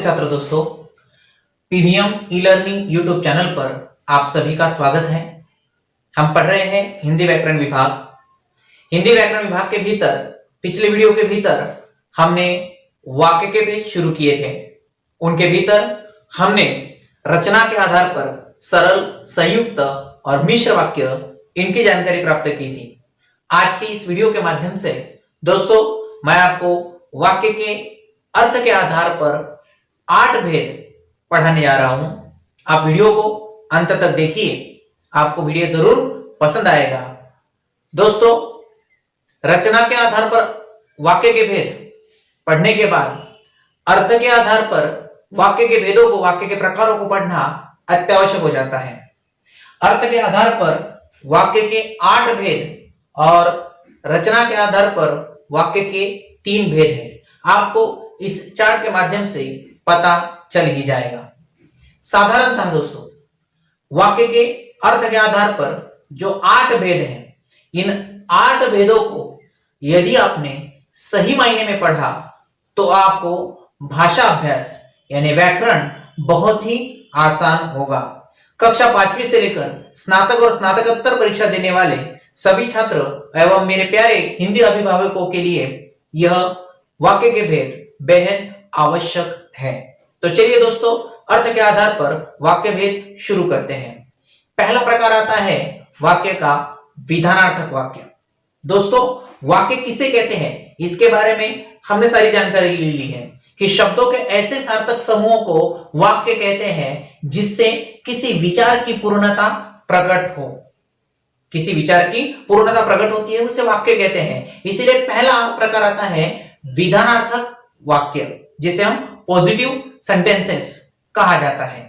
छात्र दोस्तों, PVM e learning YouTube channel पर आप सभी का स्वागत है। हम पढ़ रहे हैं हिंदी व्याकरण विभाग। हिंदी व्याकरण विभाग के भीतर पिछले वीडियो के भीतर हमने वाक्य के पेज शुरू किए थे। उनके भीतर हमने रचना के आधार पर सरल, संयुक्त और मिश्र वाक्य इनकी जानकारी प्राप्त की थी। आज के इस वीडियो के माध्यम से दोस्तों मैं आपको वाक्य के अर्थ के आधार पर 8 भेद पढ़ाने जा रहा हूं। आप वीडियो को अंत तक देखिए, आपको वीडियो जरूर पसंद आएगा। दोस्तों, रचना के आधार पर वाक्य के भेद पढ़ने के बाद अर्थ के आधार पर वाक्य के भेदों को, वाक्य के प्रकारों को पढ़ना अत्यावश्यक हो जाता है। अर्थ के आधार पर वाक्य के 8 भेद और रचना के आधार पर वाक्य के 3 भेद हैं। आपको इस चार्ट के माध्यम से पता चल ही जाएगा। साधारणतः दोस्तों, वाक्य के अर्थ के आधार पर जो 8 भेद हैं, इन 8 भेदों को यदि आपने सही मायने में पढ़ा तो आपको भाषा अभ्यास यानी व्याकरण बहुत ही आसान होगा। कक्षा 5वीं से लेकर स्नातक और स्नातकोत्तर परीक्षा देने वाले सभी छात्र एवं मेरे प्यारे हिंदी अभिभावकों के लिए यह वाक्य के भेद बेहद आवश्यक है। तो चलिए दोस्तों, अर्थ के आधार पर वाक्य भेद शुरू करते हैं। पहला प्रकार आता है वाक्य का विधानार्थक वाक्य। दोस्तों, वाक्य किसे कहते हैं, इसके बारे में हमने सारी जानकारी ले ली है कि शब्दों के ऐसे सार्थक समूहों को वाक्य कहते हैं जिससे किसी विचार की पूर्णता प्रकट हो। किसी विचार की पूर्णता प्रकट होती है, उसे वाक्य कहते हैं। इसीलिए पहला प्रकार आता है विधानार्थक वाक्य, जिसे हम पॉजिटिव सेंटेंसेस कहा जाता है।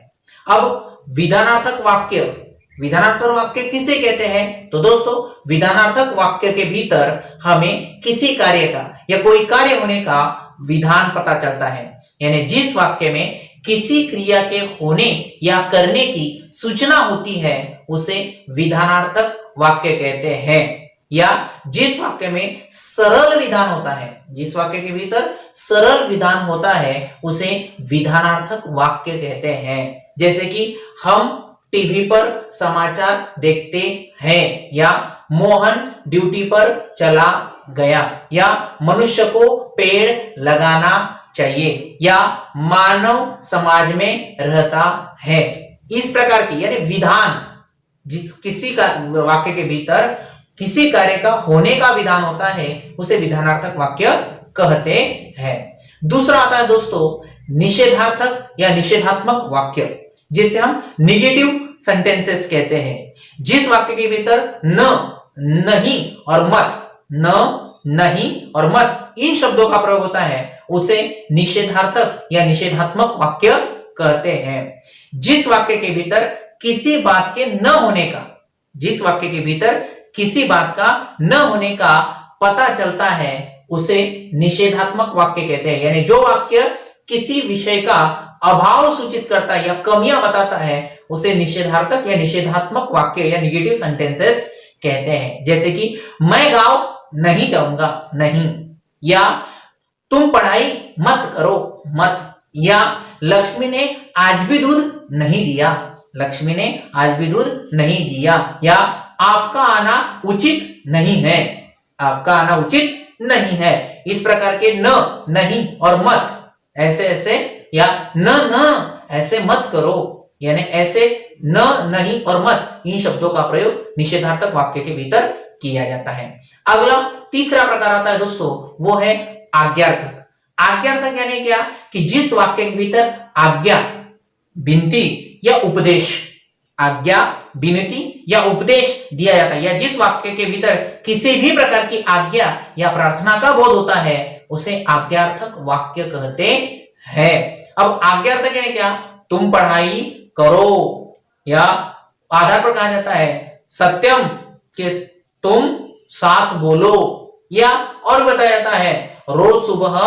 अब विधानार्थक वाक्य किसे कहते हैं? तो दोस्तों, विधानार्थक वाक्य के भीतर हमें किसी कार्य का या कोई कार्य होने का विधान पता चलता है। यानी जिस वाक्य में किसी क्रिया के होने या करने की सूचना होती है उसे विधानार्थक वाक्य कहते हैं। या जिस वाक्य में सरल विधान होता है, जिस वाक्य के भीतर सरल विधान होता है उसे विधानार्थक वाक्य कहते हैं। जैसे कि हम टीवी पर समाचार देखते हैं, या मोहन ड्यूटी पर चला गया, या मनुष्य को पेड़ लगाना चाहिए, या मानव समाज में रहता है। इस प्रकार की यानी विधान, जिस किसी का वाक्य के भीतर किसी कार्य का होने का विधान होता है उसे विधानार्थक वाक्य कहते हैं। दूसरा आता है दोस्तों निषेधार्थक या निषेधात्मक वाक्य, जिसे हम निगेटिव सेंटेंसेस कहते हैं। जिस वाक्य के भीतर न, नहीं और मत, न, नहीं और मत इन शब्दों का प्रयोग होता है उसे निषेधार्थक या निषेधात्मक वाक्य कहते हैं। जिस वाक्य के भीतर किसी बात के न होने का, जिस वाक्य के भीतर किसी बात का न होने का पता चलता है उसे निषेधात्मक वाक्य कहते हैं। यानी जो वाक्य किसी विषय का अभाव सूचित करता है या कमियां बताता है उसे निषेधार्थक या निषेधात्मक वाक्य या निगेटिव सेंटेंसेस कहते हैं। जैसे कि मैं गांव नहीं जाऊंगा, नहीं, या तुम पढ़ाई मत करो, मत, या लक्ष्मी ने आज भी दूध नहीं दिया, लक्ष्मी ने आज भी दूध नहीं दिया, या आपका आना उचित नहीं है, आपका आना उचित नहीं है। इस प्रकार के न, नहीं और मत ऐसे ऐसे, या न ऐसे मत करो, यानी ऐसे न, नहीं और मत इन शब्दों का प्रयोग निषेधार्थक वाक्य के भीतर किया जाता है। अगला तीसरा प्रकार आता है दोस्तों, वो है आज्ञार्थक। आज्ञार्थक यानी क्या कि जिस वाक्य के भीतर आज्ञा, विनती या उपदेश, आज्ञा, विनती या उपदेश दिया जाता है, या जिस वाक्य के भीतर किसी भी प्रकार की आज्ञा या प्रार्थना का बोध होता है उसे आज्ञार्थक वाक्य कहते हैं। अब आज्ञार्थक यानी क्या, तुम पढ़ाई करो, या आधार पर कहा जाता है सत्यम कि तुम साथ बोलो, या और बताया जाता है रोज सुबह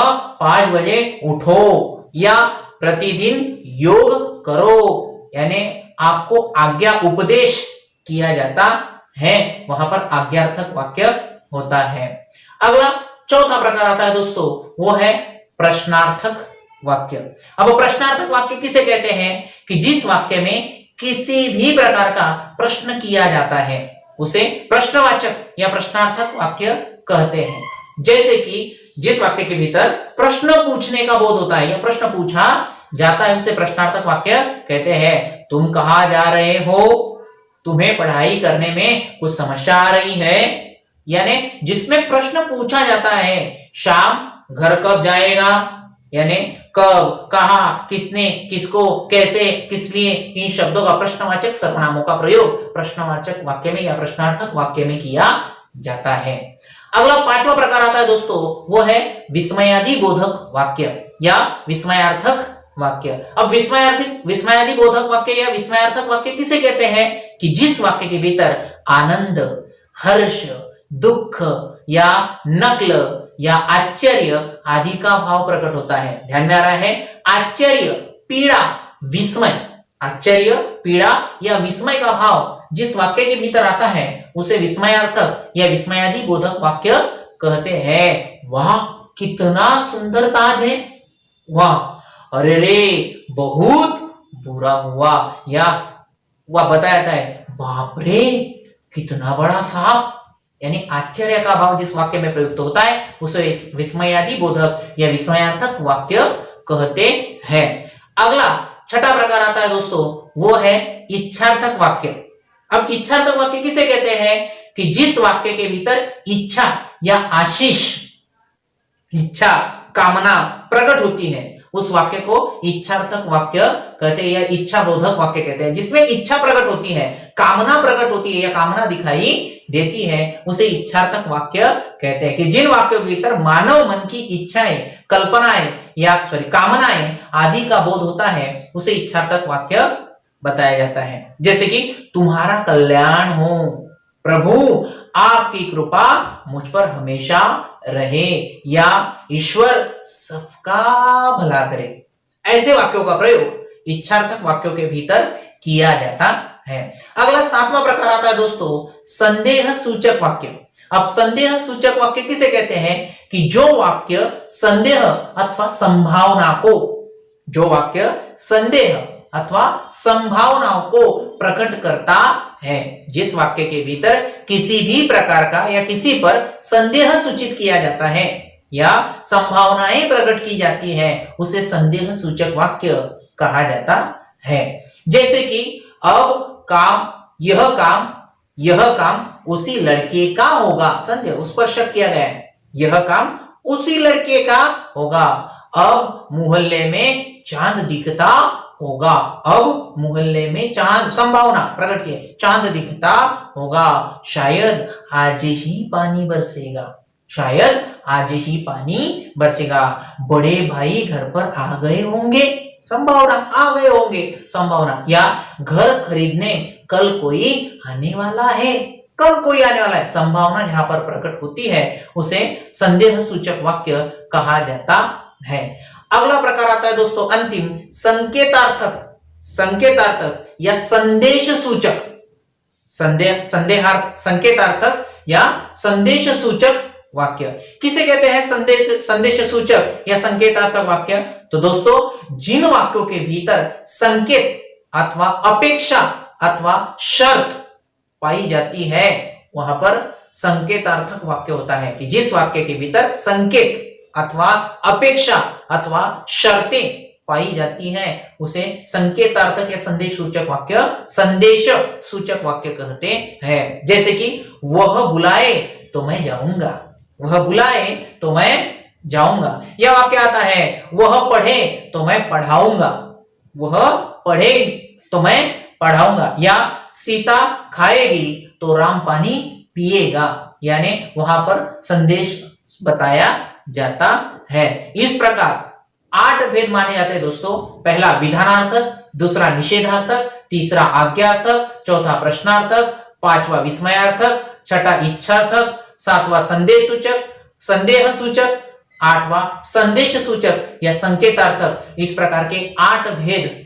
5 बजे उठो, या प्रतिदिन योग करो, यानी आपको आज्ञा उपदेश किया जाता है, वहां पर आज्ञार्थक वाक्य होता है। अगला चौथा प्रकार आता है दोस्तों, वो है प्रश्नार्थक वाक्य। अब प्रश्नार्थक वाक्य किसे कहते हैं कि जिस वाक्य में किसी भी प्रकार का प्रश्न किया जाता है उसे प्रश्नवाचक या प्रश्नार्थक वाक्य कहते हैं। जैसे कि जिस वाक्य के भीतर प्रश्न पूछने का बोध होता है या प्रश्न पूछा जाता है उसे प्रश्नार्थक वाक्य कहते हैं। तुम कहाँ जा रहे हो, तुम्हें पढ़ाई करने में कुछ समस्या आ रही है, यानी जिसमें प्रश्न पूछा जाता है। शाम घर कब जाएगा, यानी कब, कहाँ, किसने, किसको, कैसे, किस लिए, इन शब्दों का प्रश्नवाचक सर्वनामों का प्रयोग प्रश्नवाचक वाक्य में या प्रश्नार्थक वाक्य में किया जाता है। अगला पांचवा प्रकार आता है दोस्तों, वो है विस्मयादि बोधक वाक्य या विस्मयार्थक वाक्य। अब विस्मयादि बोधक वाक्य या विस्मयार्थक वाक्य किसे कहते हैं कि जिस वाक्य के भीतर आनंद, हर्ष, दुख या नकल या आश्चर्य आदि का भाव प्रकट होता है। ध्यान में आ रहा है, आश्चर्य, पीड़ा, विस्मय, आश्चर्य, पीड़ा या विस्मय का भाव जिस वाक्य के भीतर आता है उसे विस्मयार्थक या विस्मयादि बोधक वाक्य कहते हैं। वाह कितना सुंदर ताज है, वाह, अरे रे बहुत बुरा हुआ, या वह बताया जाता है बाप रे कितना बड़ा सांप, यानी आश्चर्य का भाव जिस वाक्य में प्रयुक्त होता है उसे विस्मयादि बोधक या विस्मयार्थक वाक्य कहते हैं। अगला छठा प्रकार आता है दोस्तों, वो है इच्छार्थक वाक्य। अब इच्छार्थक वाक्य किसे कहते हैं कि जिस वाक्य के भीतर इच्छा या आशीष, इच्छा, कामना प्रकट होती है उस वाक्य को इच्छार्थक वाक्य कहते हैं या इच्छा बोधक वाक्य कहते हैं। जिसमें इच्छा प्रकट होती है, कामना प्रकट होती है या कामना दिखाई देती है उसे इच्छार्थक वाक्य कहते हैं। कि जिन वाक्यों के भीतर मानव मन की इच्छाएं, कल्पनाएं या कामनाएं आदि का बोध होता है उसे इच्छार्थक वाक्य बताया जाता है। जैसे कि तुम्हारा कल्याण हो प्रभु, आपकी कृपा मुझ पर हमेशा रहे, या ईश्वर सबका भला करे। ऐसे वाक्यों का प्रयोग इच्छार्थक वाक्यों के भीतर किया जाता है। अगला सातवां प्रकार आता है दोस्तों, संदेह सूचक वाक्य। अब संदेह सूचक वाक्य किसे कहते हैं कि जो वाक्य संदेह अथवा संभावना को, जो वाक्य संदेह अथवा संभावनाओं को प्रकट करता है। जिस वाक्य के भीतर किसी भी प्रकार का या किसी पर संदेह सूचित किया जाता है या संभावनाएं प्रकट की जाती है उसे संदेह सूचक वाक्य कहा जाता है। जैसे कि अब काम, यह काम उसी लड़के का होगा, संदेह, उस पर शक किया गया है, यह काम उसी लड़के का होगा। अब मोहल्ले में चांद दिखता होगा, अब मोहल्ले में चांद, संभावना प्रकट की, चांद दिखता होगा। शायद आज ही पानी बरसेगा, शायद आज ही पानी बरसेगा। बड़े भाई घर पर आ गए होंगे, संभावना, आ गए होंगे, संभावना। या घर खरीदने कल कोई आने वाला है, कल कोई आने वाला है, संभावना जहां पर प्रकट होती है उसे संदेह सूचक वाक्य कहा जाता है। अगला प्रकार आता है दोस्तों अंतिम, संकेतार्थक या संदेश सूचक, संकेतार्थक या संदेश सूचक वाक्य। किसे कहते हैं संदेश सूचक या संकेतार्थक वाक्य? तो दोस्तों जिन वाक्यों के भीतर संकेत अथवा अपेक्षा अथवा शर्त पाई जाती है वहां पर संकेतार्थक वाक्य होता है। कि जिस वाक्य के भीतर संकेत अथवा अपेक्षा अथवा शर्तें पाई जाती हैं उसे संकेतार्थक या संदेश सूचक वाक्य, संदेश सूचक वाक्य कहते हैं। जैसे कि वह बुलाए तो मैं जाऊंगा, वह बुलाए तो मैं जाऊंगा। यह वाक्य आता है वह पढ़े तो मैं पढ़ाऊंगा, वह पढ़े तो मैं पढ़ाऊंगा। या सीता खाएगी तो राम पानी पिएगा, यानी वहां पर संदेश बताया जाता है। इस प्रकार 8 भेद माने जाते हैं दोस्तों। पहला विधानार्थक, दूसरा निषेधार्थक, तीसरा आज्ञार्थक, चौथा प्रश्नार्थक, पांचवा विस्मयार्थक, छठा इच्छार्थक, सातवां संदेश सूचक, संदेह सूचक, आठवां संदेश सूचक या संकेतार्थक। इस प्रकार के 8 भेद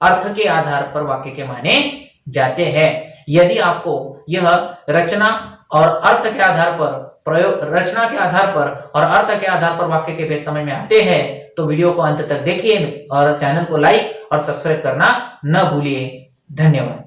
अर्थ के आधार पर वाक्य के माने जाते हैं। यदि आपको यह रचना और अर्थ के आधार पर प्रयोग रचना के आधार पर और अर्थ के आधार पर वाक्य के भेद समझ में आते हैं तो वीडियो को अंत तक देखिए और चैनल को लाइक और सब्सक्राइब करना न भूलिए। धन्यवाद।